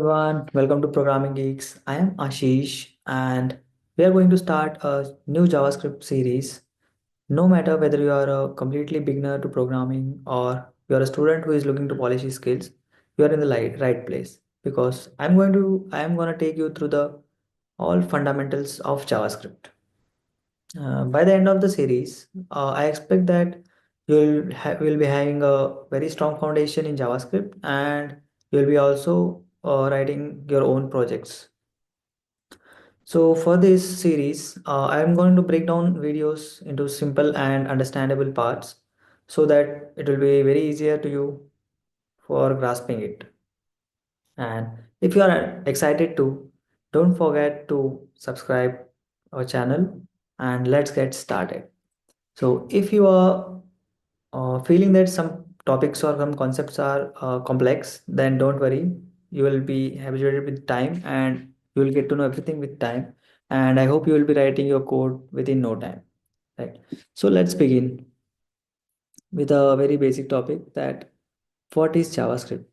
everyone, welcome to Programming Geeks. I am Ashish and we are going to start a new JavaScript series. No matter whether you are a completely beginner to programming or you are a student who is looking to polish his skills, you are in the right place because I am going to take you through the all fundamentals of JavaScript. By the end of the series, I expect that will be having a very strong foundation in JavaScript and you'll be also writing your own projects. So for this series, I am going to break down videos into simple and understandable parts so that it will be very easier to you for grasping it. And if you are excited to, don't forget to subscribe our channel and let's get started. So if you are feeling that some topics or some concepts are complex, then don't worry. You will be habituated with time and you will get to know everything with time. And I hope you will be writing your code within no time. Right. So let's begin with a very basic topic that what is JavaScript?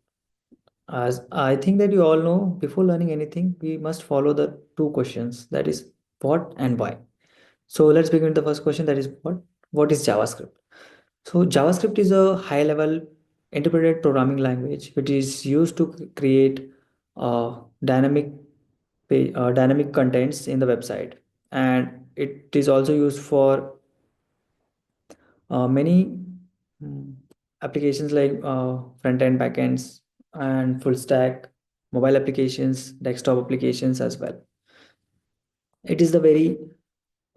As I think that you all know, before learning anything, we must follow the two questions that is what and why. So let's begin with the first question that is what? What is JavaScript? So JavaScript is a high-level interpreted programming language which is used to create dynamic dynamic contents in the website, and it is also used for many mm, applications like front-end, backends, and full stack, mobile applications, desktop applications as well. It is the very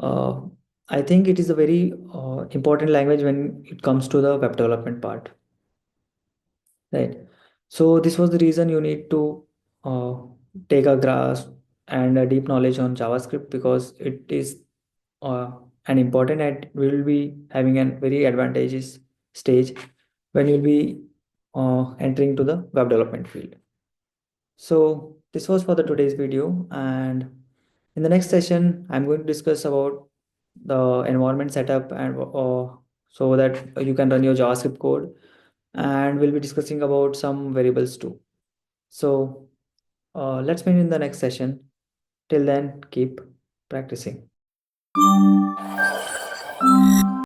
uh, I think it is a very important language when it comes to the web development part. Right. So this was the reason you need to uh, take a grasp and a deep knowledge on JavaScript because it is uh, an important and will be having a very advantageous stage when you'll be entering to the web development field. So this was for the today's video, and in the next session, I'm going to discuss about the environment setup and so that you can run your JavaScript code, and we'll be discussing about some variables too. So let's meet in the next session. Till then, keep practicing.